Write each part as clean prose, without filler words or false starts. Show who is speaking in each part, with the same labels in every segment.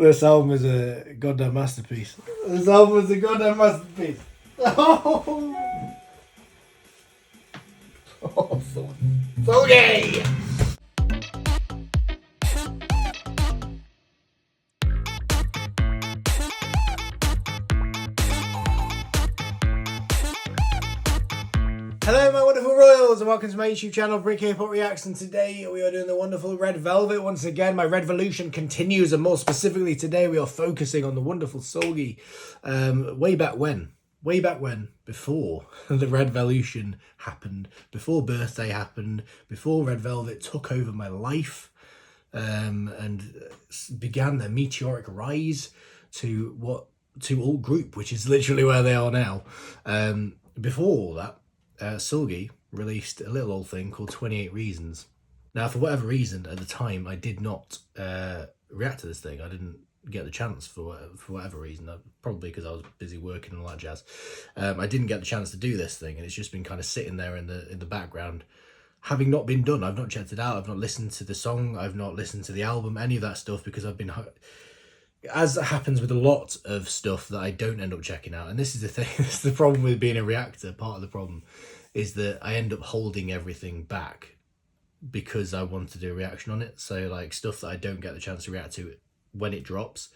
Speaker 1: This album is a goddamn masterpiece. This album is a goddamn masterpiece. Oh, so gay! Hello my wonderful royals and welcome to my YouTube channel Brick Hip-Hop Reacts, and today we are doing the wonderful Red Velvet once again. My RedVelution continues, and more specifically today we are focusing on the wonderful Seulgi. Way back when, before the RedVelution happened, before Birthday happened, before Red Velvet took over my life and began their meteoric rise to alt group, which is literally where they are now. Before all that, Seulgi released a little old thing called 28 Reasons. Now, for whatever reason, at the time, I did not react to this thing. I didn't get the chance for whatever reason. Probably because I was busy working and all that jazz. I didn't get the chance to do this thing, and it's just been kind of sitting there in the background, having not been done. I've not checked it out. I've not listened to the song. I've not listened to the album, any of that stuff, because I've been... As happens with a lot of stuff that I don't end up checking out, and this is the thing, this is the problem with being a reactor. Part of the problem is that I end up holding everything back because I want to do a reaction on it. So like stuff that I don't get the chance to react to when it drops,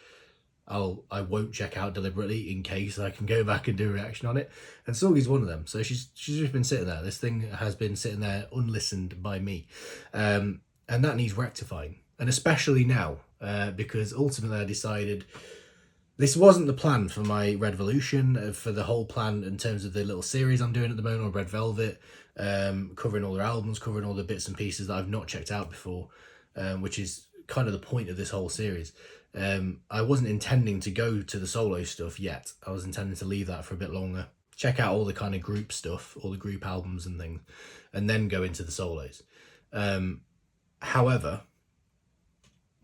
Speaker 1: I won't check out deliberately in case I can go back and do a reaction on it. And Seulgi's one of them. So she's just been sitting there. This thing has been sitting there unlistened by me, and that needs rectifying. And especially now, because ultimately I decided this wasn't the plan for my RedVelution, for the whole plan in terms of the little series I'm doing at the moment on Red Velvet, covering all their albums, covering all the bits and pieces that I've not checked out before, which is kind of the point of this whole series. I wasn't intending to go to the solo stuff yet. I was intending to leave that for a bit longer, check out all the kind of group stuff, all the group albums and things, and then go into the solos. However,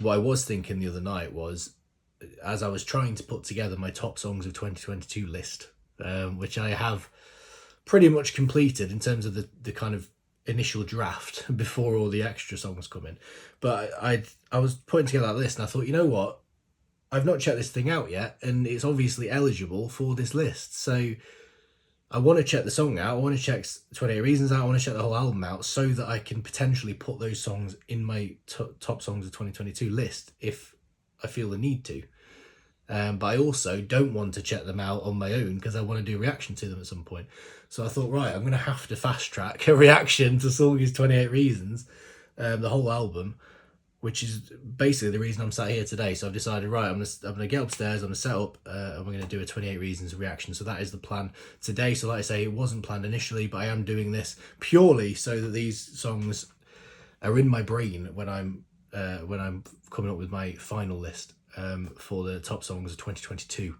Speaker 1: what I was thinking the other night was, as I was trying to put together my top songs of 2022 list, which I have pretty much completed in terms of the kind of initial draft before all the extra songs come in. But I was putting together that list and I thought, you know what? I've not checked this thing out yet, and it's obviously eligible for this list. So I want to check the song out. I want to check 28 Reasons out. I want to check the whole album out so that I can potentially put those songs in my top songs of 2022 list if I feel the need to. But I also don't want to check them out on my own because I want to do a reaction to them at some point. So I thought, right, I'm going to have to fast track a reaction to Seulgi's 28 Reasons, the whole album, which is basically the reason I'm sat here today. So I've decided, right, I'm gonna get upstairs, I'm gonna set up, and we're gonna do a 28 Reasons reaction. So that is the plan today. So like I say, it wasn't planned initially, but I am doing this purely so that these songs are in my brain when I'm coming up with my final list for the top songs of 2022.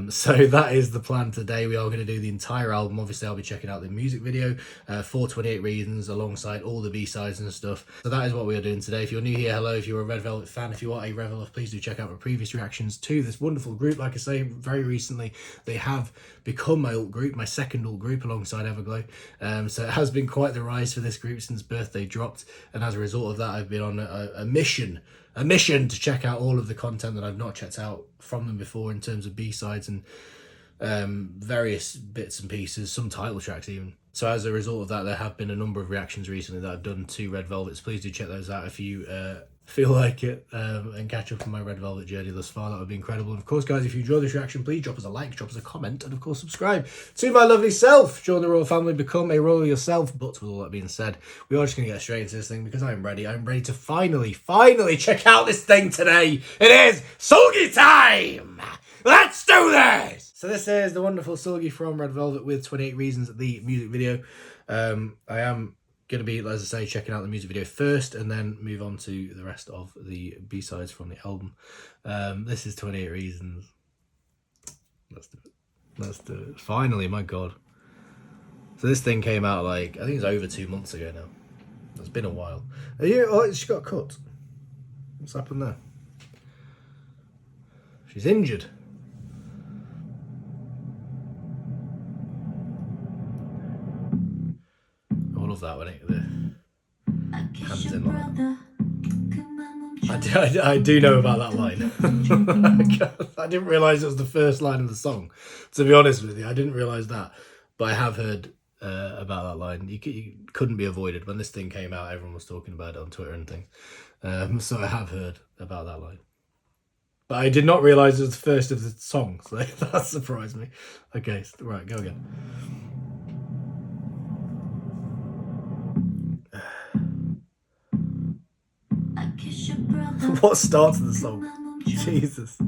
Speaker 1: So that is the plan today. We are going to do the entire album. Obviously I'll be checking out the music video for 28 Reasons alongside all the B-sides and stuff. So that is what we are doing today. If you're new here, hello. If you're a Red Velvet fan, if you are a Red Velvet, please do check out my previous reactions to this wonderful group. Like I say, very recently they have become my alt group, my second alt group alongside Everglow. So it has been quite the rise for this group since Birthday dropped, and as a result of that I've been on a mission to check out all of the content that I've not checked out from them before in terms of B-sides and various bits and pieces, some title tracks even. So as a result of that, there have been a number of reactions recently that I've done to Red Velvet, so please do check those out if you feel like it, and catch up on my Red Velvet journey thus far. That would be incredible. And of course, guys, if you enjoy this reaction, please drop us a like, drop us a comment, and of course subscribe to my lovely self. Join the royal family, become a royal yourself. But with all that being said, we are just going to get straight into this thing because I'm ready to finally check out this thing today. It is Seulgi time! Let's do this! So this is the wonderful Seulgi from Red Velvet with 28 Reasons, the music video. I am going to be, as I say, checking out the music video first and then move on to the rest of the B-sides from the album. This is 28 Reasons. Let's do it. Finally, my God. So this thing came out like, I think it's over 2 months ago now. It's been a while. Oh, she got cut. What's happened there? She's injured. I love that when the hands in like that. I do know about that line. I didn't realise it was the first line of the song. To be honest with you, I didn't realise that. But I have heard about that line. You couldn't be avoided. When this thing came out, everyone was talking about it on Twitter and things. So I have heard about that line. But I did not realise it was the first of the song. So that surprised me. Okay, right, go again. What starts the song? Jesus.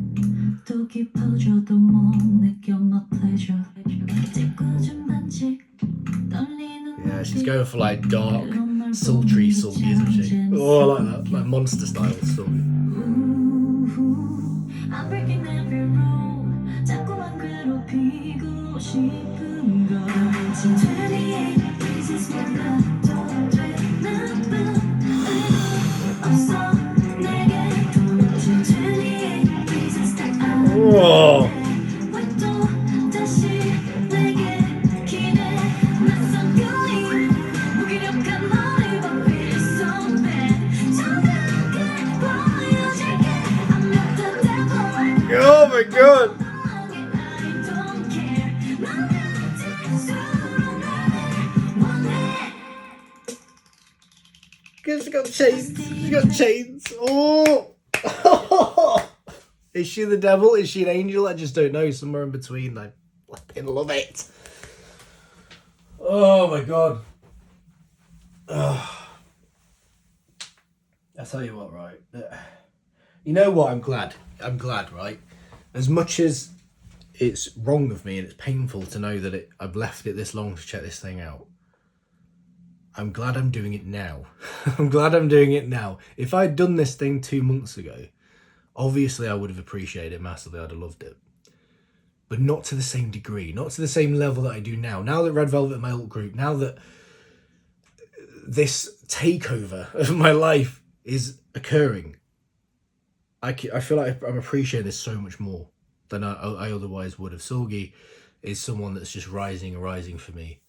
Speaker 1: Yeah, she's going for like dark, sultry Seulgi, isn't she? Oh, I like that. Like monster style Seulgi. I'm breaking every rule. 자꾸만 괴롭히고 싶은 걸. 28 reasons why 나도 돼 나쁜 없어 내게 도대체 28 reasons that I 왜 또 다시 내게 기대 낯선 feeling 무기력한 너의 밤 feel so bad 정확하게 보여줄게 I'm not the devil. Oh my god. She's got chains. She's got chains. Oh. Is she the devil? Is she an angel? I just don't know. Somewhere in between. I fucking love it. Oh my god. Oh. I tell you what, right? You know what? I'm glad, right? As much as it's wrong of me and it's painful to know that I've left it this long to check this thing out, I'm glad I'm doing it now. I'm glad I'm doing it now. If I'd done this thing 2 months ago, obviously I would have appreciated it massively. I'd have loved it. But not to the same degree, not to the same level that I do now. Now that Red Velvet, my alt group, now that this takeover of my life is occurring, I feel like I'm appreciating this so much more than I otherwise would have. Seulgi is someone that's just rising for me.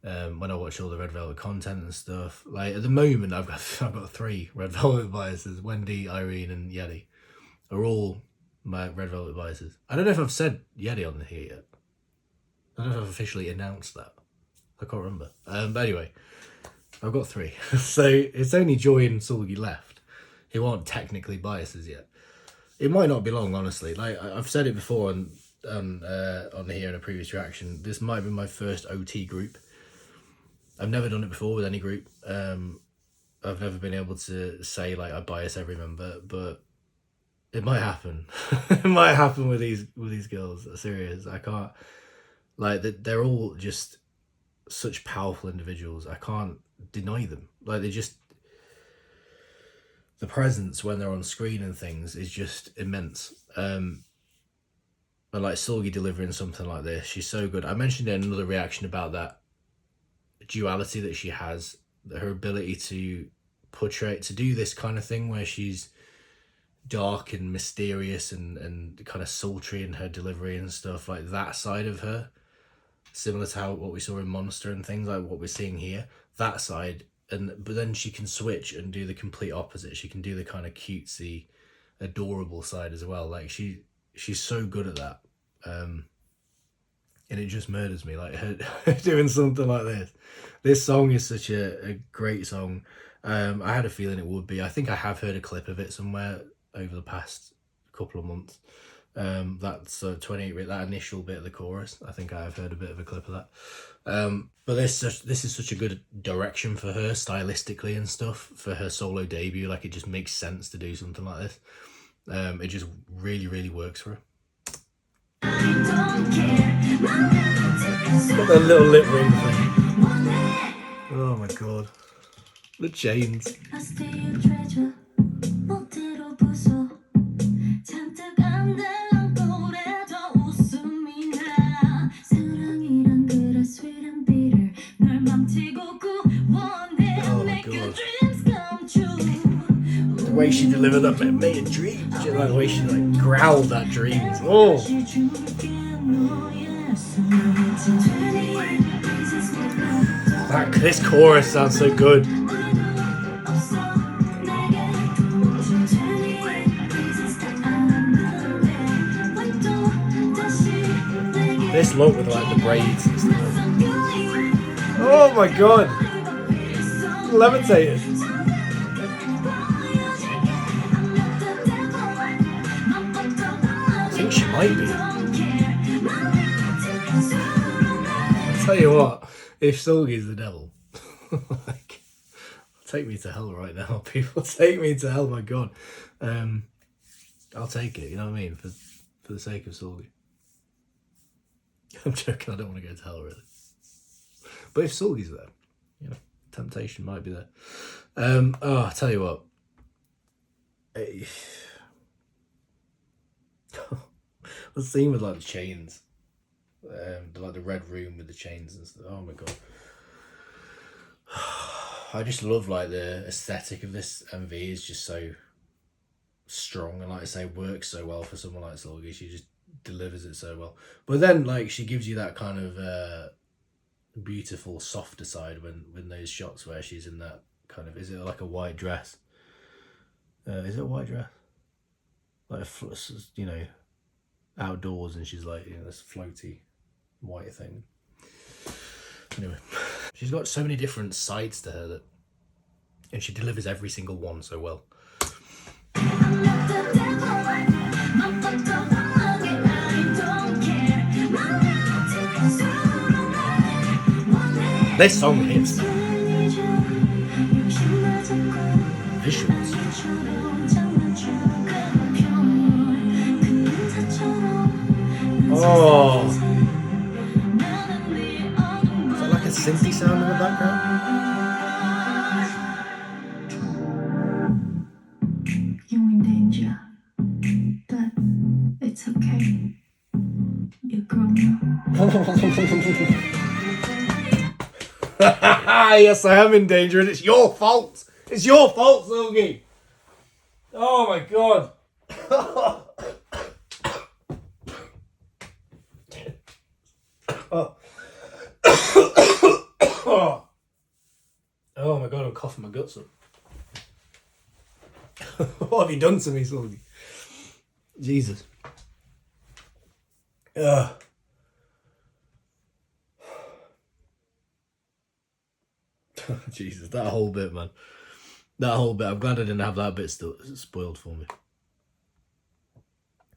Speaker 1: When I watch all the Red Velvet content and stuff, like at the moment, I've got 3 Red Velvet biases. Wendy, Irene, and Yeti are all my Red Velvet biases. I don't know if I've said Yeti on here yet. I don't know if I've officially announced that. I can't remember. But anyway, I've got 3. So it's only Joy and Seulgi left, who aren't technically biases yet. It might not be long, honestly. Like I've said it before on here in a previous reaction. This might be my first OT group. I've never done it before with any group. I've never been able to say like I bias every member, but it might happen. It might happen with these girls. Serious. I can't, like, they're all just such powerful individuals. I can't deny them. Like they just, the presence when they're on screen and things is just immense. And like Seulgi delivering something like this, she's so good. I mentioned in another reaction about that duality that she has, her ability to portray, to do this kind of thing where she's dark and mysterious and kind of sultry in her delivery and stuff, like that side of her, similar to what we saw in Monster and things, like what we're seeing here, that side. But then she can switch and do the complete opposite. She can do the kind of cutesy, adorable side as well. Like she's so good at that. And it just murders me, like her doing something like this. This song is such a great song. I had a feeling it would be. I think I have heard a clip of it somewhere over the past couple of months. That's 28, that initial bit of the chorus. I think I have heard a bit of a clip of that. But this is such a good direction for her stylistically and stuff for her solo debut. Like it just makes sense to do something like this. It just really works for her. Got that little lip ring thing. Oh my god. The chains. The way she delivered that bit made a dream. Like the way she like growled that dreams. Oh. This chorus sounds so good. This look with like the braids and stuff. Oh my god! Levitated. I think she might be. I'll tell you what, if Seulgi's the devil, like, take me to hell right now. People, take me to hell, my god. I'll take it, you know what I mean? For the sake of Seulgi. I'm joking, I don't want to go to hell, really. But if Seulgi's there, you know, temptation might be there. I'll tell you what. The scene with like the chains. Like the red room with the chains and stuff. Oh my god. I just love like the aesthetic of this MV is just so strong, and like I say, works so well for someone like Seulgi. She just delivers it so well. But then like she gives you that kind of beautiful softer side when those shots where she's in that kind of, is it like a white dress? Is it a white dress? Like a, you know, outdoors, and she's like, you know, this floaty white thing. Anyway, she's got so many different sides to her and she delivers every single one so well. This song hits. Visuals. Oh. Is that like a synthy sound in the background?
Speaker 2: You're in danger, but it's okay. You're grown
Speaker 1: up. Yes, I am in danger, and it's your fault. It's your fault, Seulgi. Oh my god. Oh my god, I'm coughing my guts up. What have you done to me, Seulgi? Jesus. Jesus, that whole bit, man. That whole bit. I'm glad I didn't have that bit still spoiled for me.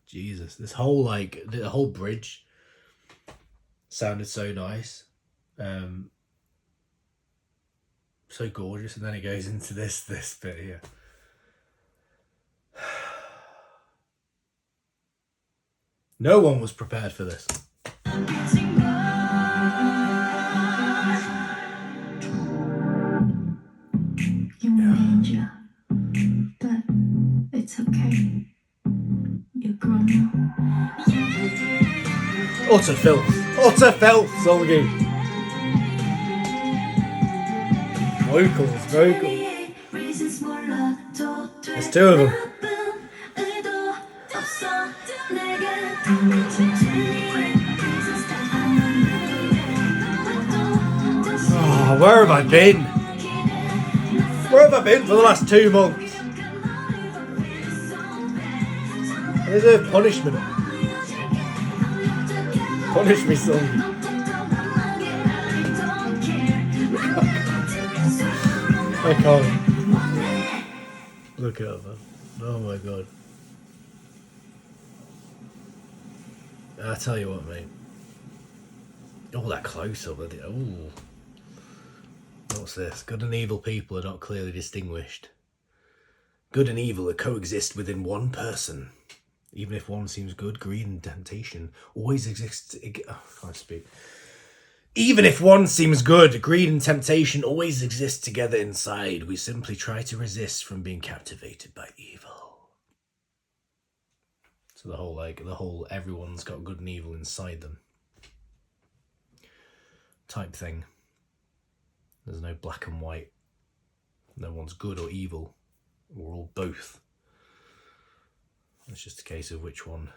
Speaker 1: Jesus, this whole like the whole bridge sounded so nice, so gorgeous, and then it goes into this bit here. No one was prepared for this.
Speaker 2: You're in danger, but it's okay. You're grown up.
Speaker 1: Utter filth. Utter filth, Seulgi. Vocals. There's two of them. Oh, where have I been? Where have I been for the last 2 months? I deserve punishment. Punish me, Seulgi. I can't. Look at her, man. Oh my god. I tell you what, mate. Oh, that close up. Oh. What's this? Good and evil people are not clearly distinguished. Good and evil coexist within one person. Even if one seems good, greed and temptation always exists. I can't speak. Even if one seems good, greed and temptation always exist together inside. We simply try to resist from being captivated by evil. So the whole everyone's got good and evil inside them type thing. There's no black and white. No one's good or evil. We're all both. It's just a case of which one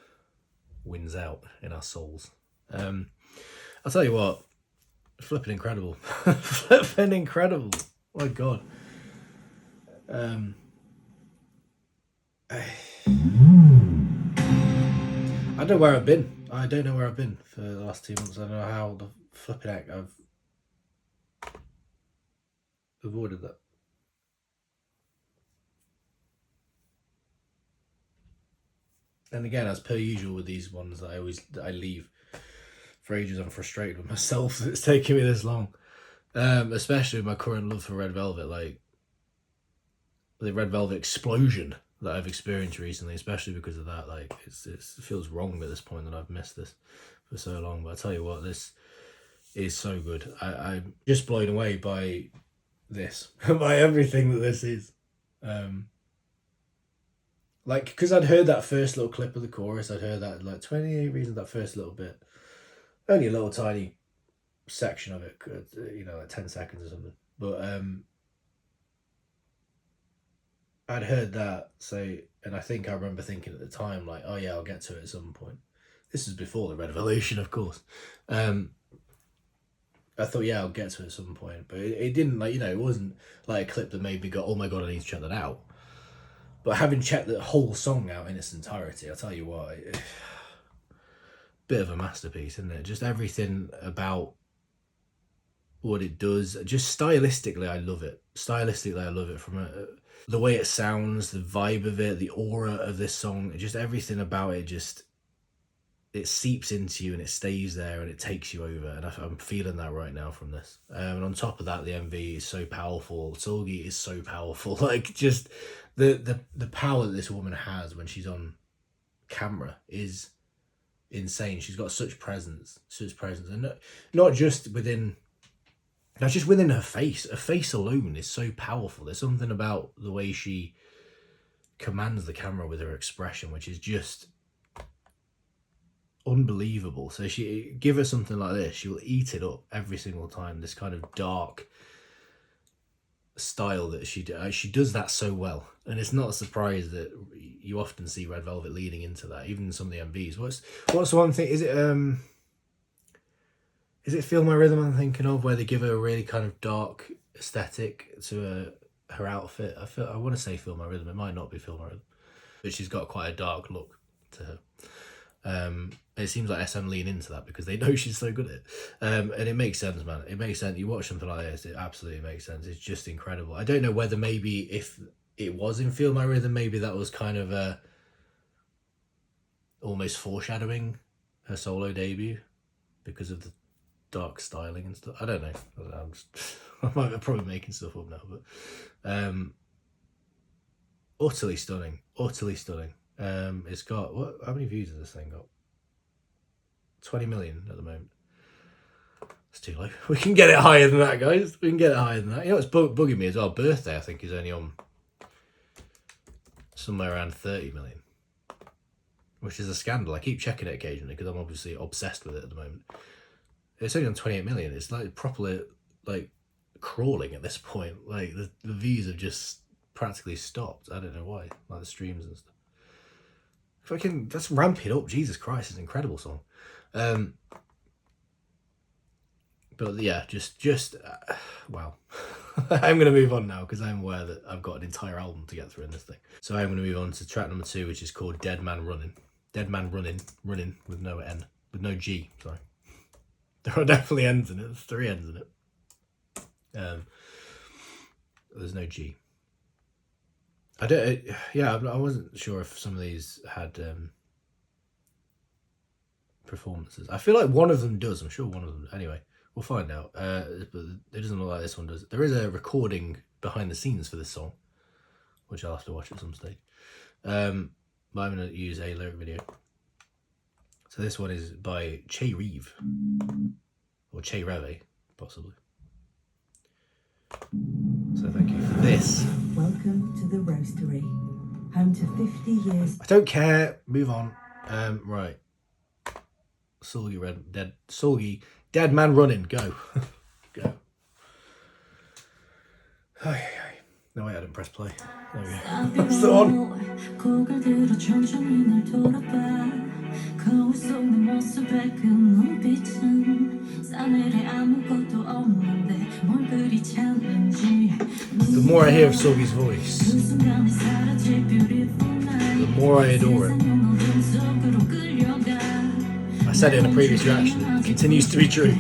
Speaker 1: wins out in our souls. I'll tell you what, flipping incredible. Flipping incredible. My God. I don't know where I've been. I don't know where I've been for the last 2 months. I don't know how the flipping heck I've avoided that. And again, as per usual with these ones that I leave for ages, I'm frustrated with myself that it's taking me this long. Especially with my current love for Red Velvet, like the Red Velvet explosion that I've experienced recently, especially because of that. Like it feels wrong at this point that I've missed this for so long. But I tell you what, this is so good. I'm just blown away by this, by everything that this is. Like, because I'd heard that first little clip of the chorus, I'd heard that like 28 Reasons, that first little bit, only a little tiny section of it, you know, like 10 seconds or something. But I'd heard that, so, and I think I remember thinking at the time, like, oh yeah, I'll get to it at some point. This is before the RedVelution, of course. I thought, yeah, I'll get to it at some point, but it didn't, like, you know, it wasn't like a clip that made me go, oh my god, I need to check that out. But having checked the whole song out in its entirety, I'll tell you what, bit of a masterpiece, isn't it? Just everything about what it does, just stylistically, I love it. Stylistically, I love it from the way it sounds, the vibe of it, the aura of this song, just everything about it, just it seeps into you and it stays there and it takes you over. And I'm feeling that right now from this. And on top of that, the MV is so powerful. Seulgi is so powerful. Like, just the power that this woman has when she's on camera is insane. She's got such presence, and not just within her face. Her face alone is so powerful. There's something about the way she commands the camera with her expression, which is just unbelievable. So she give her something like this, she will eat it up every single time. This kind of dark style that she does that so well, and it's not a surprise that you often see Red Velvet leading into that, even in some of the MVs. What's the one thing? Is it Feel My Rhythm I'm thinking of, where they give her a really kind of dark aesthetic to her outfit? I want to say Feel My Rhythm. It might not be Feel My Rhythm, but she's got quite a dark look to her. It seems like SM lean into that because they know she's so good at it. And it makes sense, man. It makes sense. You watch something like this, it absolutely makes sense. It's just incredible. I don't know whether maybe if it was in Feel My Rhythm, maybe that was kind of almost foreshadowing her solo debut because of the dark styling and stuff. I don't know. I might be probably making stuff up now, but utterly stunning. It's got, how many views has this thing got? 20 million at the moment. It's too low. We can get it higher than that, guys. We can get it higher than that. You know what's bugging me as well? Birthday, I think, is only on somewhere around 30 million, which is a scandal. I keep checking it occasionally because I'm obviously obsessed with it at the moment. It's only on 28 million. It's like properly like crawling at this point. Like the views have just practically stopped. I don't know why. Like the streams and stuff. Fucking, let's ramp it up. Jesus Christ, it's an incredible song. But yeah, just wow. I'm going to move on now because I'm aware that I've got an entire album to get through in this thing. So I'm going to move on to track number 2, which is called Dead Man Runnin. Dead Man Runnin. Running with no N. With no G, sorry. There are definitely N's in it. There's 3 N's in it. There's no G. I wasn't sure if some of these had performances. I feel like one of them does. I'm sure one of them. Anyway, we'll find out. But it doesn't look like this one does. There is a recording behind the scenes for this song, which I'll have to watch at some stage. But I'm going to use a lyric video. So this one is by Che Reeve, or Che Reve, possibly. So thank you for this.
Speaker 3: Welcome to the Roastery, home to 50 years.
Speaker 1: I don't care. Move on. Right. Seulgi, Dead Man Running. Go. Go. No, wait, I didn't press play. There we go. That's the one. The more I hear of Seulgi's voice, the more I adore it. said it in a previous reaction, it continues to be true.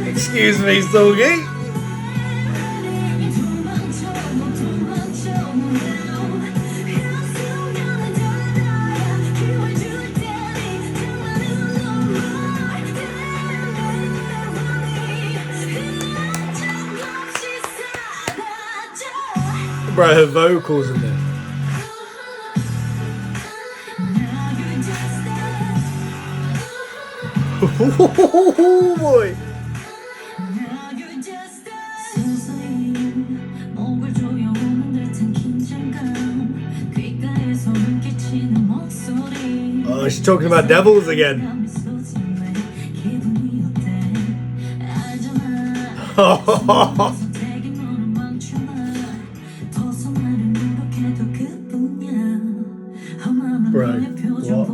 Speaker 1: Excuse me, Seulgi. Bro, her vocals in this. Oh boy. Oh, she's talking about devils again. Bro, what?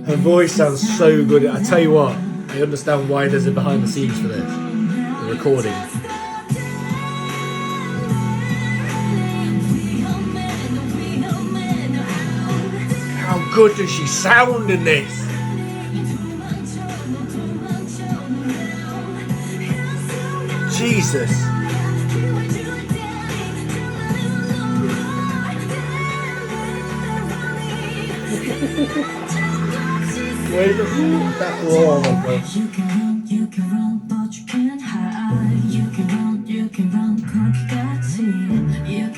Speaker 1: Her voice sounds so good. I tell you what, I understand why there's a behind the scenes for this. The recording. How good does she sound in this? Jesus. Wait a minute. Oh my god.
Speaker 2: You can run, but you can't hide. You can run, 거기까지. You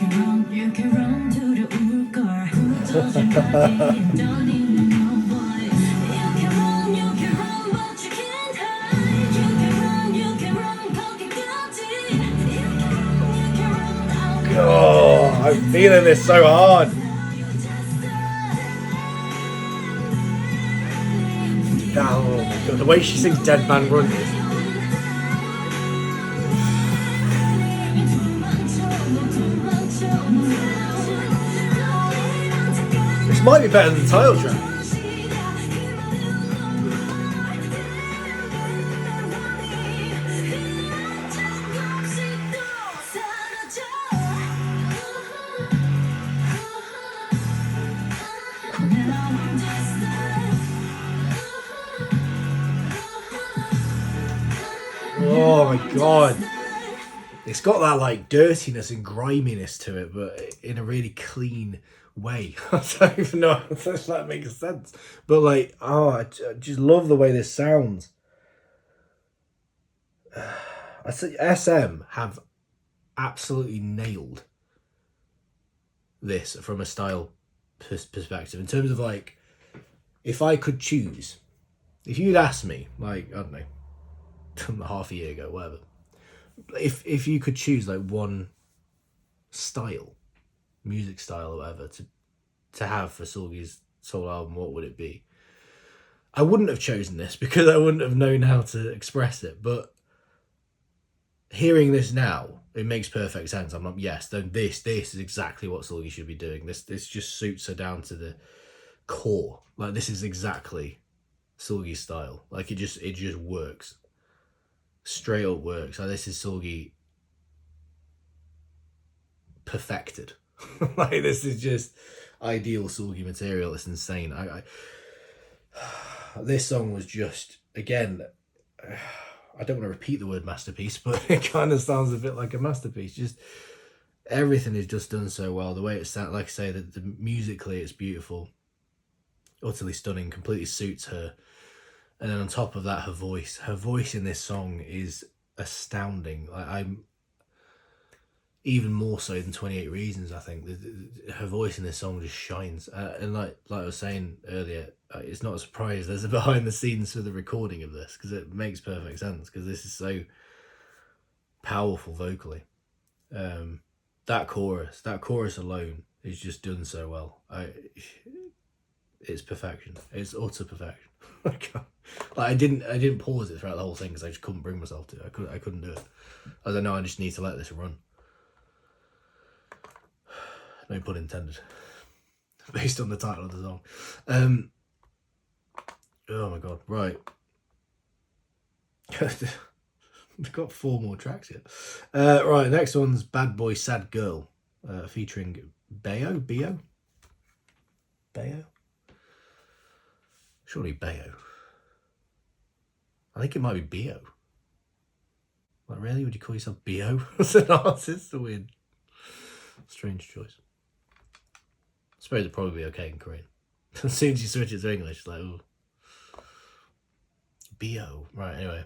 Speaker 2: can run to the 울걸. 흩어진 바디에 떨리는 your voice. You can run, but you can't hide. You can run, 거기까지. You can run,
Speaker 1: Oh, I'm feeling this so hard. Oh my god, the way she sings Dead Man Runnin. This might be better than the title track. Oh my god. It's got that like dirtiness and griminess to it, but in a really clean way. I don't even know if that makes sense. But like, oh, I just love the way this sounds. I say SM have absolutely nailed this from a style perspective. In terms of like, if I could choose, if you'd asked me, like, I don't know, half a year ago, whatever, if you could choose like one style, music style or whatever to have for Seulgi's solo album, what would it be? I wouldn't have chosen this because I wouldn't have known how to express it, but hearing this now, it makes perfect sense. I'm like, yes, then this is exactly what Seulgi should be doing. This just suits her down to the core. Like, this is exactly Seulgi's style. Like, it just works. Straight up works. Like, this is Seulgi perfected. Like, this is just ideal Seulgi material. It's insane. This song was just, again, I don't want to repeat the word masterpiece, but it kind of sounds a bit like a masterpiece. Just everything is just done so well. The way it sounds, like I say, that the musically it's beautiful, utterly stunning, completely suits her. And then on top of that, her voice in this song is astounding. Like, I'm even more so than 28 Reasons. I think her voice in this song just shines. And like I was saying earlier, it's not a surprise there's a behind the scenes for the recording of this, because it makes perfect sense, because this is so powerful vocally. That chorus alone is just done so well. It's perfection. It's utter perfection. Like, I didn't pause it throughout the whole thing because I just couldn't bring myself to. I couldn't do it. As I know, I just need to let this run. No pun intended. Based on the title of the song. Oh my god, right. We've got 4 more tracks here. Right, next one's Bad Boy Sad Girl, featuring Bayo? Surely Bayo. I think it might be Bio. Like, really? Would you call yourself Bio as an artist? A weird, strange choice. I suppose it'd probably be okay in Korean. As soon as you switch it to English, it's like, oh. Bio. Right, anyway.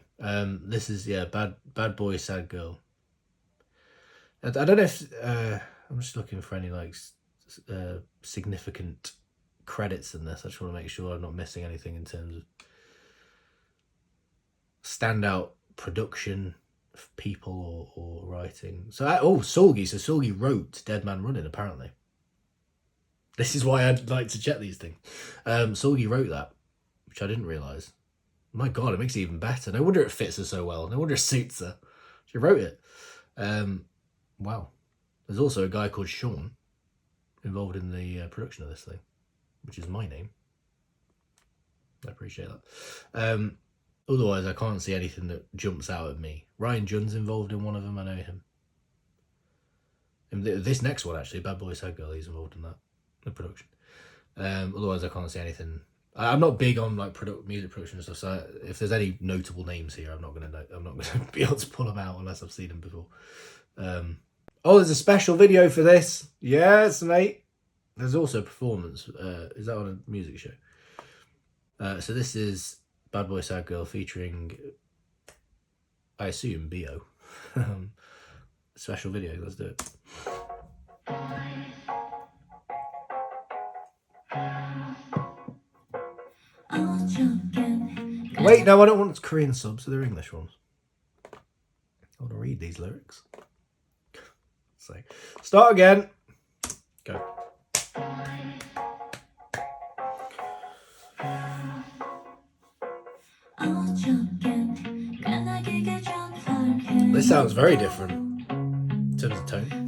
Speaker 1: This is, yeah, Bad Boy Sad Girl. I don't know if I'm just looking for any like significant credits in this. I just want to make sure I'm not missing anything in terms of standout production of people or writing. So Seulgi. So Seulgi wrote Dead Man Running, apparently. This is why I'd like to check these things. Seulgi wrote that, which I didn't realise. My god, it makes it even better. No wonder it fits her so well. No wonder it suits her. She wrote it. Wow. There's also a guy called Sean involved in the production of this thing, which is my name. I appreciate that. Otherwise, I can't see anything that jumps out at me. Ryan Junn's involved in one of them. I know him. And this next one, actually, Bad Boy Sad Girl, he's involved in that, the production. Otherwise, I can't see anything. I'm not big on like music production and stuff. So if there's any notable names here, I'm not gonna be able to pull them out unless I've seen them before. Oh, there's a special video for this. Yes, mate. There's also a performance. Is that on a music show? So this is Bad Boy Sad Girl featuring, I assume, Bio. Special video. Let's do it. Wait, no, I don't want Korean subs, so they're English ones. I want to read these lyrics. So, start again. Go. This sounds very different in terms of tone.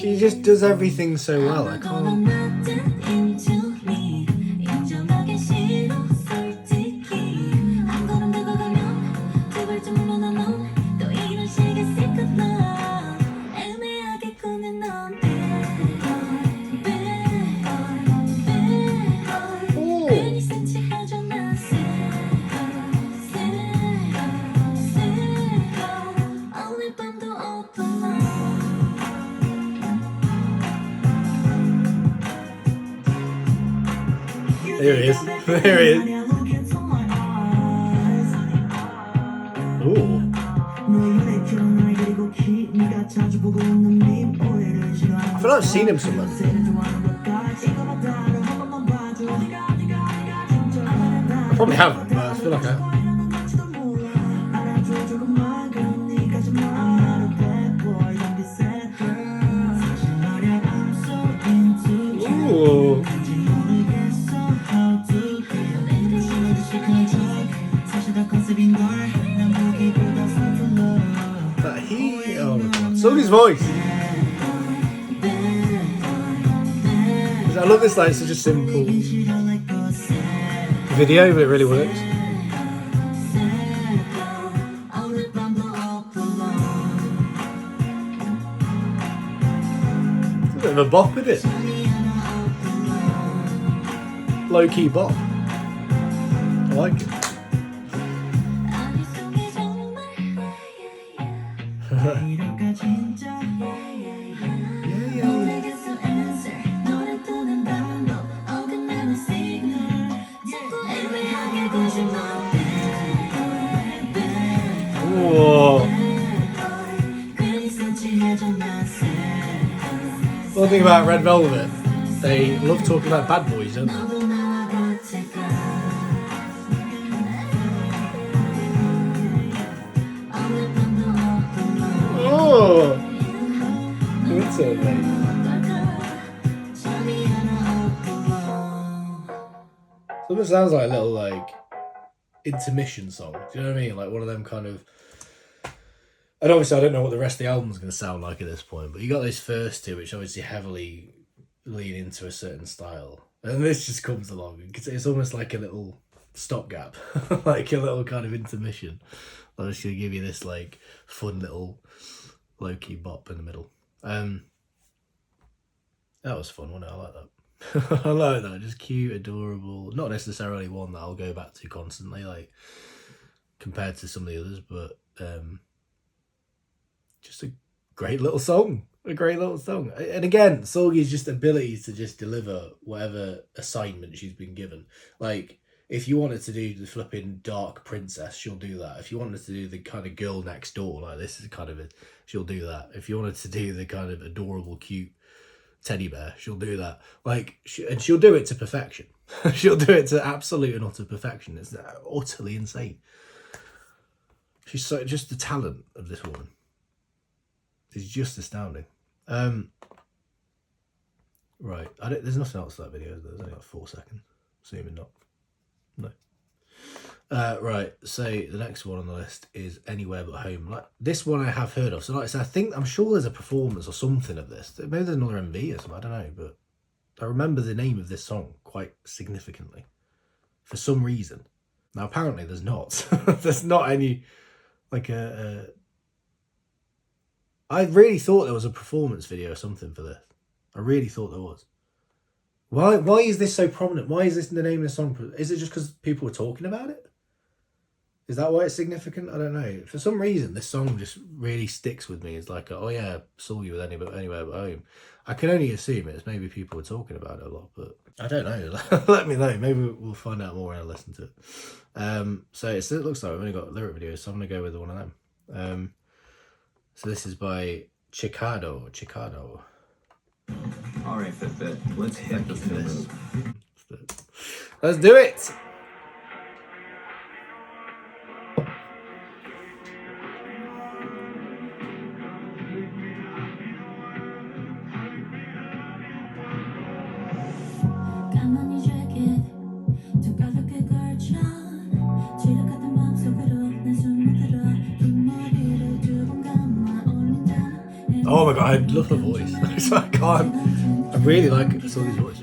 Speaker 1: She just does everything so well. I can't. There he is. There he is. Ooh. I feel like I've seen him somewhere. I probably haven't, but I feel like I have. Ooh. Oh my god. Seulgi's voice. I love this, like, such a simple video, but it really works. It's a bit of a bop, isn't it? Low key bop. I like it. One thing about Red Velvet, they love talking about bad boys, don't they? Oh, what's it, mate? It sounds like a little like intermission song. Do you know what I mean? Like one of them kind of. And obviously, I don't know what the rest of the album's going to sound like at this point, but you got those first two, which obviously heavily lean into a certain style, and this just comes along. It's almost like a little stopgap, like a little kind of intermission. I'm just going to give you this like fun little low-key bop in the middle. That was fun, wasn't it? I like that. I like that. Just cute, adorable. Not necessarily one that I'll go back to constantly, like compared to some of the others, but just a great little song. A great little song. And again, Seulgi's just ability to just deliver whatever assignment she's been given. Like, if you wanted to do the flipping dark princess, she'll do that. If you wanted to do the kind of girl next door, like this is kind of it, she'll do that. If you wanted to do the kind of adorable, cute teddy bear, she'll do that. Like, and she'll do it to perfection. She'll do it to absolute and utter perfection. It's utterly insane. She's so, just the talent of this woman is just astounding. Right, there's nothing else to that video, is there? There's only like 4 seconds. Assuming not. No. Right, so the next one on the list is Anywhere But Home. Like this one I have heard of. So like I said, I'm sure there's a performance or something of this. Maybe there's another MV or something, I don't know, but I remember the name of this song quite significantly. For some reason. Now apparently there's not. There's not any like I really thought there was a performance video or something for this. I really thought there was. Why is this so prominent? Why is this the name of the song? Is it just because people were talking about it? Is that why it's significant? I don't know. For some reason, this song just really sticks with me. It's like, oh yeah, Seulgi with Anywhere But Home. I can only assume it's maybe people were talking about it a lot, but I don't know. Let me know. Maybe we'll find out more when I listen to it. So it looks like we've only got lyric videos, so I'm going to go with one of them. So this is by Chicado.
Speaker 4: All right, Fitbit, let's hit the move.
Speaker 1: Let's do it. Oh my god, I love her voice. I can't. I really like Seulgi's voice.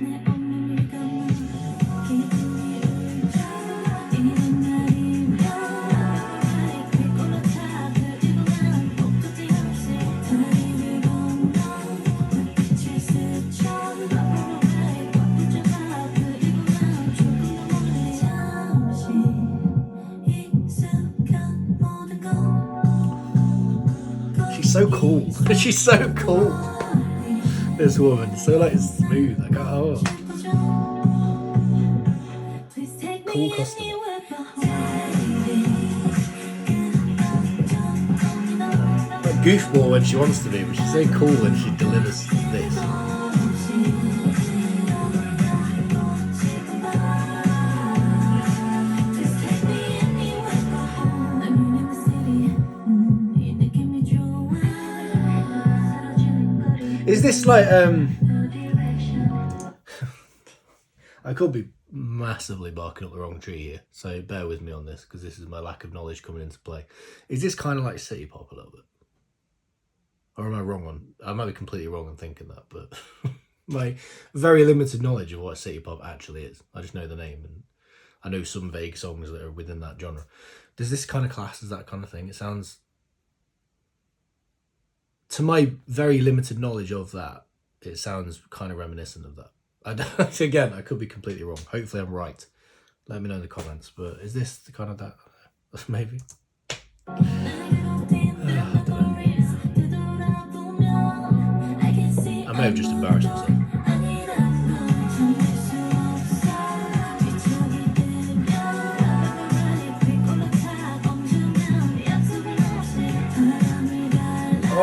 Speaker 1: She's so cool. She's so cool. This woman, so like smooth. Like, oh, cool customer. Like goofball when she wants to be, but she's so cool when she delivers this. Is this like I could be massively barking up the wrong tree here, so bear with me on this because this is my lack of knowledge coming into play. Is this kind of like city pop a little bit? Or am I wrong on? I might be completely wrong on thinking that, but my very limited knowledge of what city pop actually is. I just know the name and I know some vague songs that are within that genre. Does this kind of class as that kind of thing? It sounds, to my very limited knowledge of that, it sounds kind of reminiscent of that. Again, I could be completely wrong. Hopefully I'm right. Let me know in the comments. But is this the kind of that? Maybe. I may have just embarrassed myself.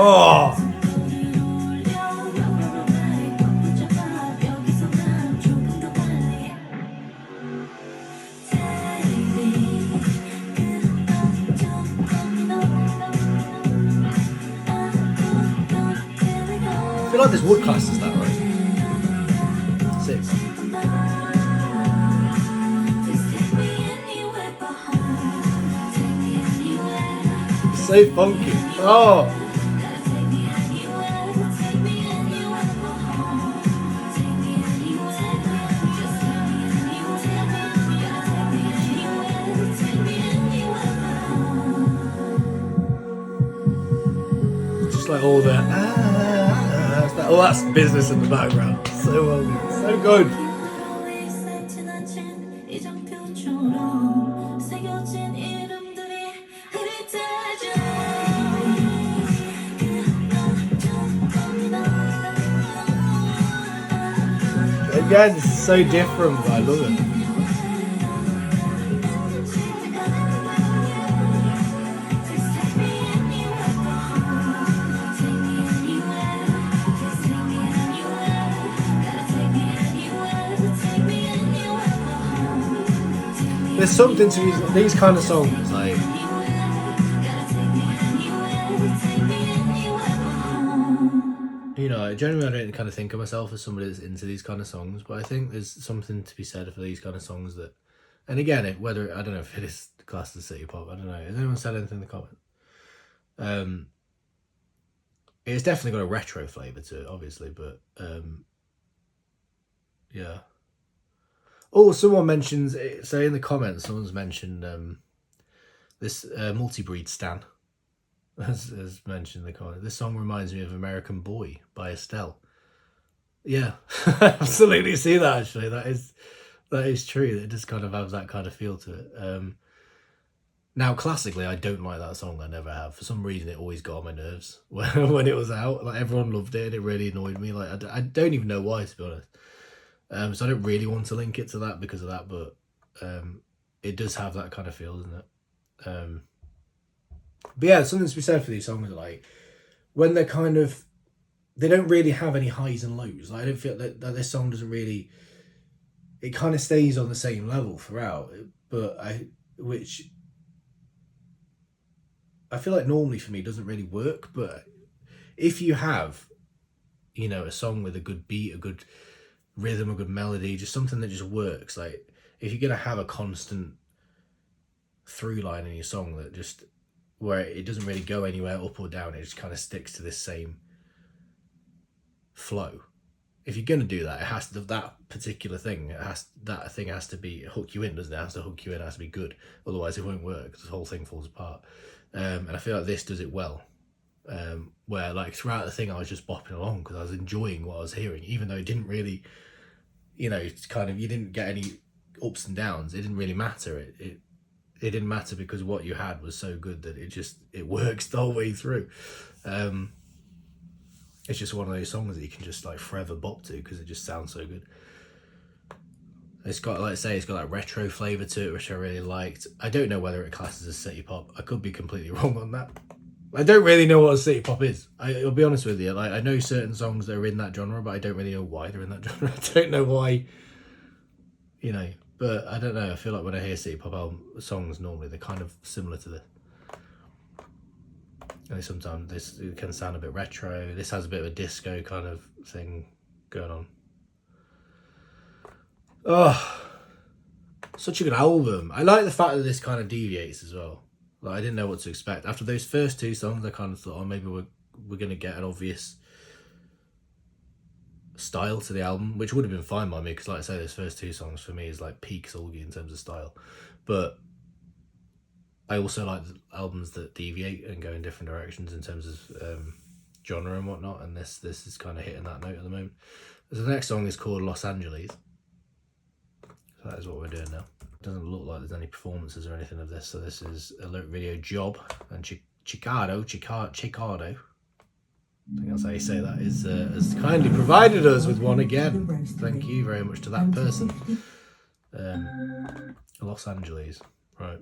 Speaker 1: Oh! I feel like this wood class is that, right? Sick. so funky. Oh. Just like all that. All that's business in the background. So well good. So good. Again, it's so different, but I love it. There's something to these kind of songs, like you know, generally I don't kind of think of myself as somebody that's into these kind of songs, but I think there's something to be said for these kind of songs that, and again, whether I don't know if it is classed as city pop, I don't know. Has anyone said anything in the comments? It's definitely got a retro flavour to it, obviously, but yeah. Oh, someone mentions, so in the comments, someone's mentioned this multi-breed stan has mentioned in the comments. This song reminds me of American Boy by Estelle. Yeah, I absolutely see that actually. That is true. It just kind of has that kind of feel to it. Now, classically, I don't like that song. I never have. For some reason, it always got on my nerves when it was out. Like everyone loved it, and it really annoyed me. Like I don't even know why, to be honest. So I don't really want to link it to that because of that, but it does have that kind of feel, doesn't it? But yeah, something to be said for these songs, like when they're kind of, they don't really have any highs and lows. Like I don't feel that this song doesn't really, it kind of stays on the same level throughout, but which I feel like normally for me doesn't really work. But if you have, you know, a song with a good beat, a good rhythm, a good melody, just something that just works, like if you're gonna have a constant through line in your song that just, where it doesn't really go anywhere up or down, it just kind of sticks to this same flow. If you're gonna do that, it has to, that particular thing, that thing has to be hook you in, doesn't it? It has to hook you in, it has to be good, otherwise it won't work, the whole thing falls apart. And I feel like this does it well. Where like throughout the thing I was just bopping along because I was enjoying what I was hearing, even though it didn't really, you know, it's kind of, you didn't get any ups and downs. It didn't really matter. It didn't matter because what you had was so good that it works the whole way through. It's just one of those songs that you can just like forever bop to because it just sounds so good. It's got, like I say, it's got that retro flavour to it, which I really liked. I don't know whether it classes as city pop. I could be completely wrong on that. I don't really know what a city pop is. I'll be honest with you. Like I know certain songs that are in that genre, but I don't really know why they're in that genre. I don't know why, you know. But I don't know. I feel like when I hear city pop songs, normally they're kind of similar to this. And sometimes this can sound a bit retro. This has a bit of a disco kind of thing going on. Oh, such a good album. I like the fact that this kind of deviates as well. Like I didn't know what to expect. After those first two songs, I kind of thought, oh, maybe we're going to get an obvious style to the album, which would have been fine by me because, like I say, those first two songs for me is like peak Seulgi in terms of style. But I also like albums that deviate and go in different directions in terms of genre and whatnot. And this is kind of hitting that note at the moment. So the next song is called Los Angeles. So that is what we're doing now. It doesn't look like there's any performances or anything of this, so this is a lyric video job, and Chicardo, I think that's how you say that, has kindly provided us with one again. Thank you very much to that person. Los Angeles, right.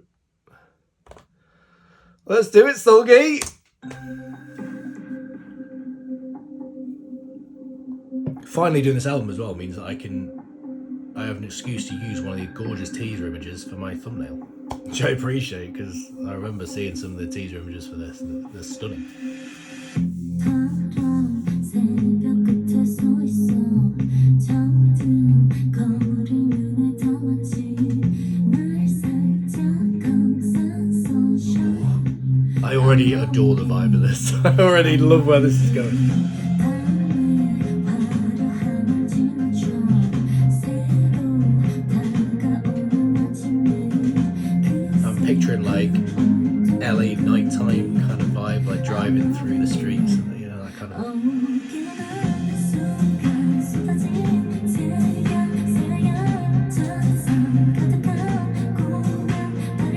Speaker 1: Let's do it, Seulgi! Finally doing this album as well means that I have an excuse to use one of the gorgeous teaser images for my thumbnail, which I appreciate because I remember seeing some of the teaser images for this and they're stunning. I already adore the vibe of this. I already love where this is going. I'm picturing like LA nighttime kind of vibe, like driving through the streets, and you know, that kind of.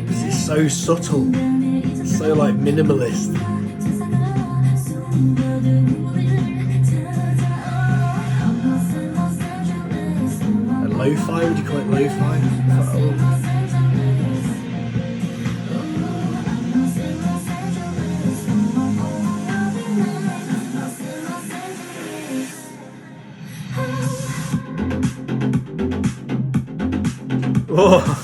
Speaker 1: This is so subtle, so like minimalist. And lo-fi, would you call it lo-fi? Oh. Oh.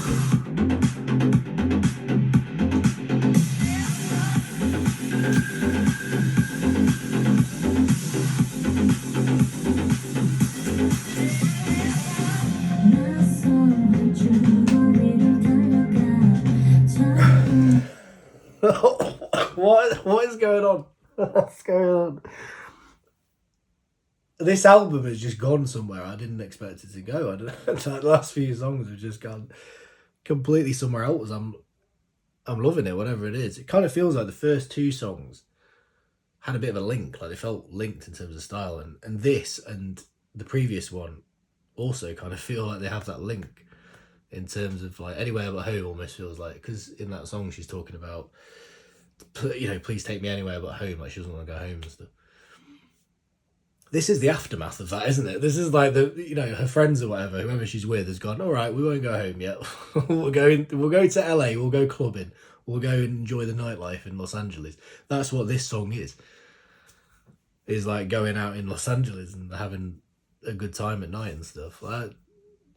Speaker 1: What is going on? What's going on? This album has just gone somewhere I didn't expect it to go. I don't know. The last few songs have just gone completely somewhere else. I'm loving it, whatever it is. It kind of feels like the first two songs had a bit of a link, like they felt linked in terms of style, and this and the previous one also kind of feel like they have that link in terms of like Anywhere But Home almost feels like, because in that song she's talking about, you know, please take me anywhere but home, like she doesn't want to go home and stuff. This is the aftermath of that, isn't it? This is like the, you know, her friends or whatever, whoever she's with, has gone, all right, we won't go home yet. We'll go to LA, we'll go clubbing, we'll go and enjoy the nightlife in Los Angeles. That's what this song is like going out in Los Angeles and having a good time at night and stuff. Like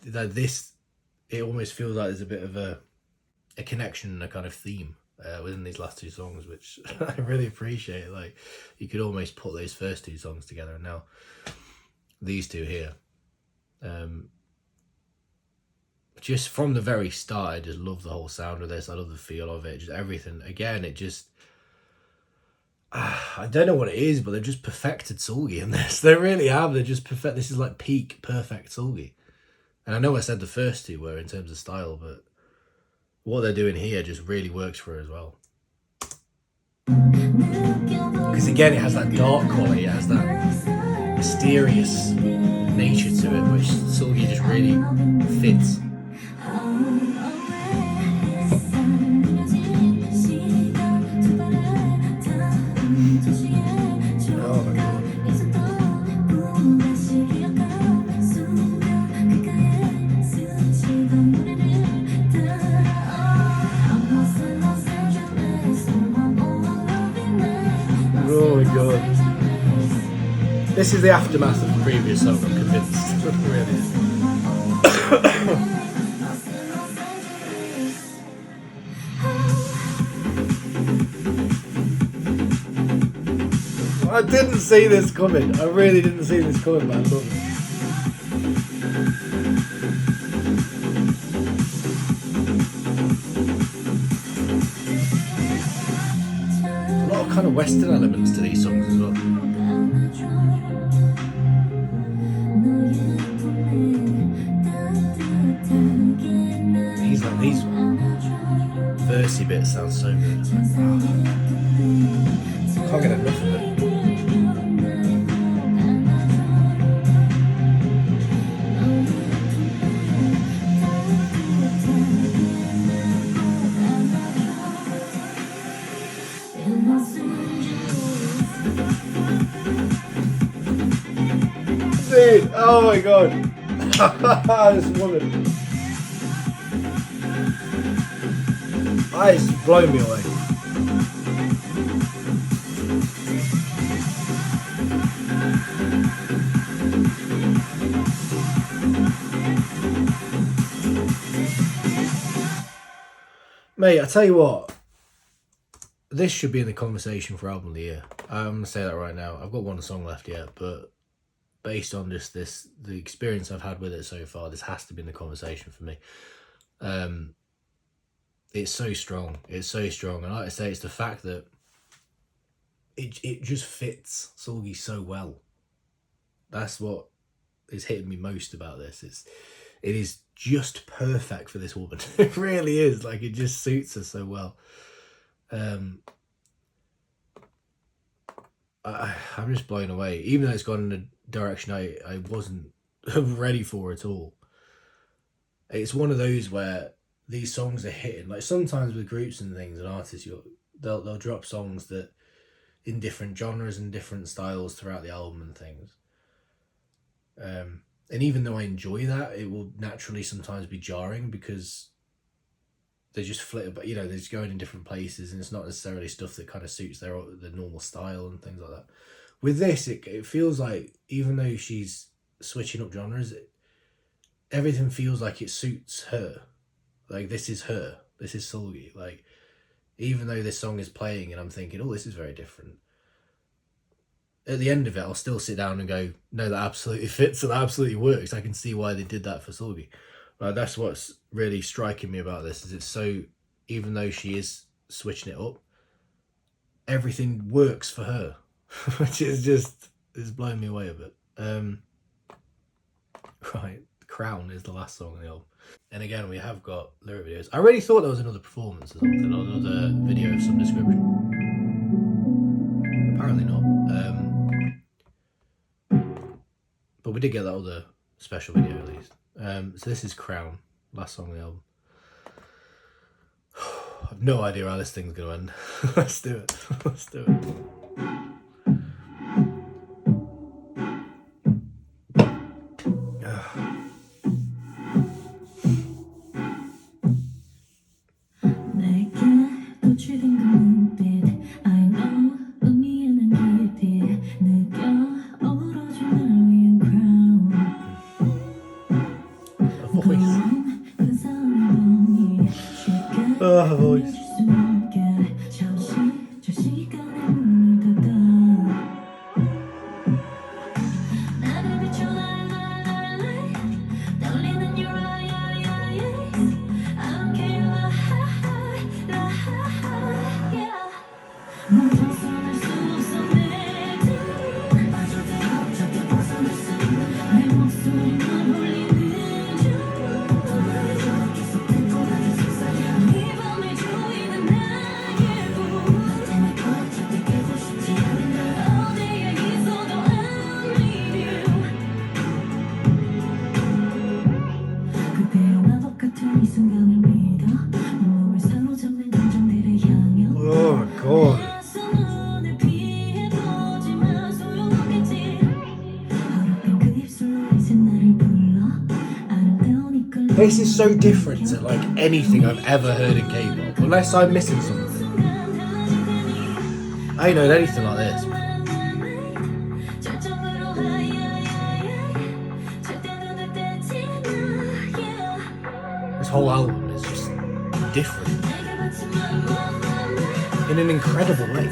Speaker 1: this, it almost feels like there's a bit of a connection and a kind of theme within these last two songs, which I really appreciate. Like, you could almost put those first two songs together, and now these two here. Just from the very start, I just love the whole sound of this. I love the feel of it, just everything. Again, it just, I don't know what it is, but they've just perfected Seulgi in this. They really have. They're just perfect. This is like peak perfect Seulgi. And I know I said the first two were in terms of style, but what they're doing here just really works for her as well. Because again, it has that dark quality, it has that mysterious nature to it, which Seulgi just really fits. Oh my god. Oh my god. This is the aftermath of the previous song, I'm convinced. It really is. I didn't see this coming. I really didn't see this coming, but I love it. A lot of kind of Western elements to these songs as well. These versey bits sound so good. Can't get enough of it. Dude, oh my god. This woman. It's blowing me away. Mate, I tell you what, this should be in the conversation for album of the year. I'm going to say that right now. I've got one song left yet, but based on just this, the experience I've had with it so far, this has to be in the conversation for me. It's so strong. It's so strong. And like I say, it's the fact that it just fits Seulgi so well. That's what is hitting me most about this. It is just perfect for this woman. It really is. Like, it just suits her so well. I'm just blown away. Even though it's gone in a direction I wasn't ready for at all. It's one of those where these songs are hitting. Like, sometimes with groups and things and artists, they'll drop songs that in different genres and different styles throughout the album and things. And even though I enjoy that, it will naturally sometimes be jarring because they just flip, but they're just going in different places, and it's not necessarily stuff that kind of suits their normal style and things like that. With this, it feels like, even though she's switching up genres, everything feels like it suits her. Like, this is her. This is Seulgi. Like, even though this song is playing and I'm thinking, oh, this is very different, at the end of it, I'll still sit down and go, no, that absolutely fits and that absolutely works. I can see why they did that for Seulgi. That's what's really striking me about this, is it's so, even though she is switching it up, everything works for her, which is just, it's blowing me away a bit. Right, Crown is the last song on the album. And again, we have got lyric videos. I really thought there was another performance or something, or another video of some description. Apparently not. But we did get that other special video at least. So this is Crown, last song on the album. I have no idea how this thing's going to end. Let's do it. Let's do it. Oh, voice. Oh my god. This is so different to like anything I've ever heard in K-pop, unless I'm missing something. I ain't heard anything like this. This whole album is just different in an incredible way.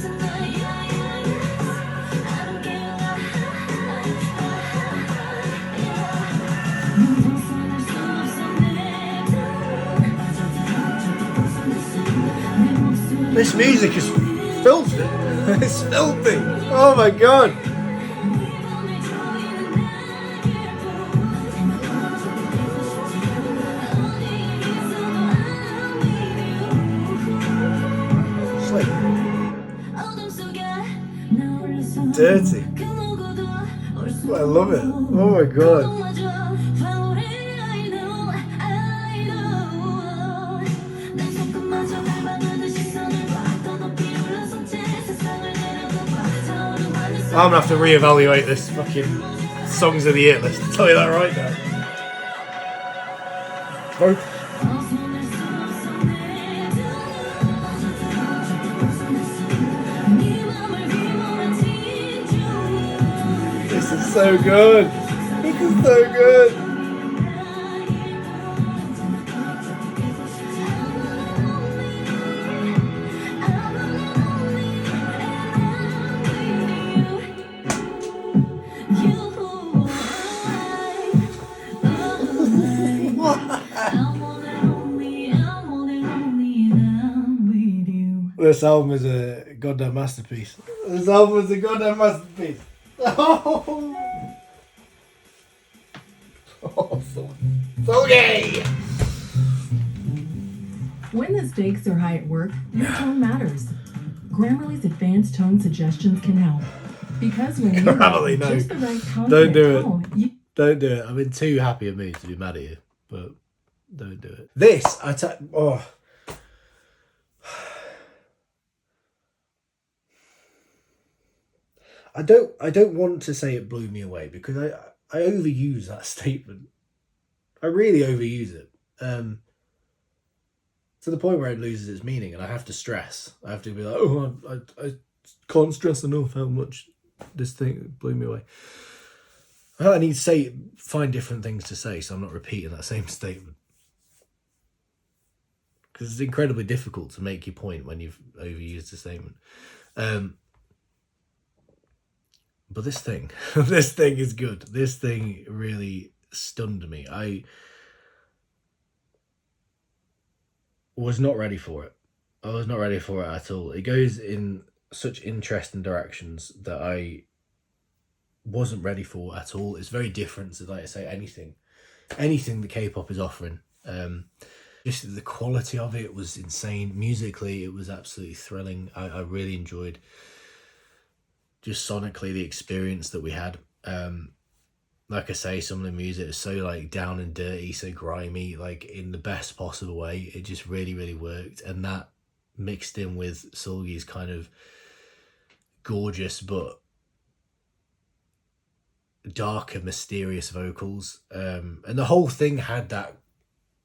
Speaker 1: This music is filthy. It's filthy. Oh my god. It's like dirty. I love it. Oh my god. I'm gonna have to reevaluate this fucking songs of the year list. I'll tell you that right now. This is so good. This is so good. This album is a goddamn masterpiece. This album is a goddamn masterpiece. Oh, so gay.
Speaker 3: When the stakes are high at work, your tone matters. Grammarly's advanced tone suggestions can help. Because when you
Speaker 1: Grammarly,
Speaker 3: have
Speaker 1: no.
Speaker 3: just the right
Speaker 1: Don't do it.
Speaker 3: tone, you
Speaker 1: Don't do it. I'm in too happy a mood to be mad at you, but don't do it. This, I don't want to say it blew me away because I overuse that statement. I really overuse it. To the point where it loses its meaning, and I have to stress. I have to be like, oh, I can't stress enough how much this thing blew me away. I need to find different things to say, so I'm not repeating that same statement. Because it's incredibly difficult to make your point when you've overused a statement. But this thing, this thing is good. This thing really stunned me. I was not ready for it. I was not ready for it at all. It goes in such interesting directions that I wasn't ready for at all. It's very different to, like I say, anything that K-pop is offering. Just the quality of it was insane. Musically, it was absolutely thrilling. I really enjoyed just sonically the experience that we had. Like I say, some of the music is so like down and dirty, so grimy, like in the best possible way. It just really, really worked. And that mixed in with Seulgi's kind of gorgeous but darker, mysterious vocals. And the whole thing had that,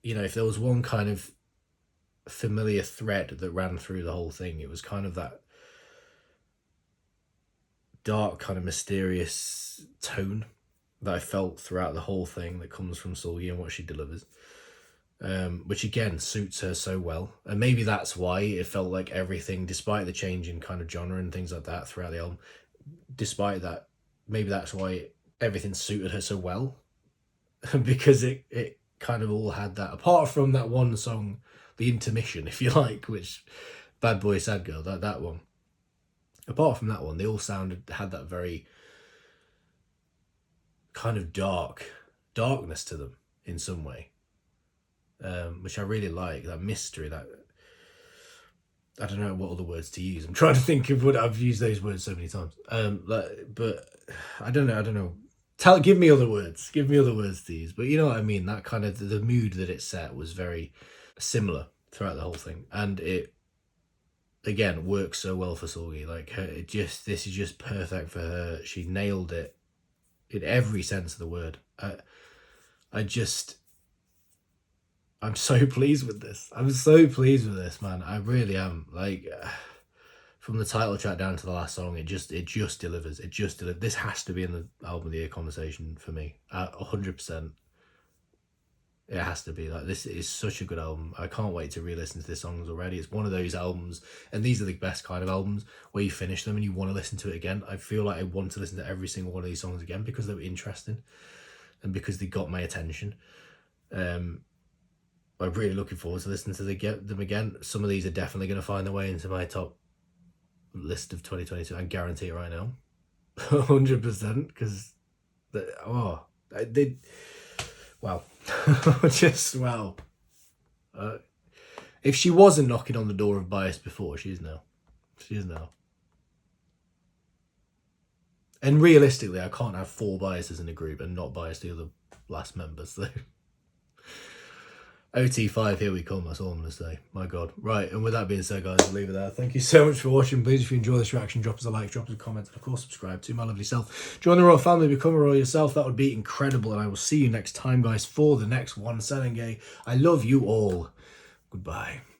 Speaker 1: you know, if there was one kind of familiar thread that ran through the whole thing, it was kind of that dark, kind of mysterious tone that I felt throughout the whole thing that comes from Seulgi and what she delivers. Which again suits her so well. And maybe that's why it felt like everything, despite the change in kind of genre and things like that throughout the album, despite that, maybe that's why everything suited her so well. Because it kind of all had that, apart from that one song, the intermission, if you like, which Bad Boy Sad Girl, that one. Apart from that one, they all had that very kind of darkness to them in some way, which I really like. That mystery, that I don't know what other words to use. I'm trying to think of what I've used those words so many times. But I don't know. Give me other words. Give me other words to use. But you know what I mean. That kind of the mood that it set was very similar throughout the whole thing, and it again works so well for Seulgi. Like this is just perfect for her. She nailed it in every sense of the word. I'm so pleased with this. I'm so pleased with this, man. I really am. Like, from the title track down to the last song, it just delivers. It just delivers. This has to be in the album of the year conversation for me. 100%. It has to be. Like, this is such a good album. I can't wait to re-listen to the songs already. It's one of those albums, and these are the best kind of albums where you finish them and you want to listen to it again. I feel like I want to listen to every single one of these songs again because they were interesting and because they got my attention. I'm really looking forward to listening to them again. Some of these are definitely going to find their way into my top list of 2022. I guarantee it right now. 100%, because wow. Just wow. If she wasn't knocking on the door of Bias before, she is now. And realistically, I can't have 4 biases in a group and not bias the other last members. So OT5, here we come. That's all I'm going to say. My God. Right, and with that being said, guys, I'll leave it there. Thank you so much for watching. Please, if you enjoy this reaction, drop us a like, drop us a comment, and of course, subscribe to my lovely self. Join the royal family, become a royal yourself. That would be incredible, and I will see you next time, guys, for the next one. Selling gay. I love you all. Goodbye.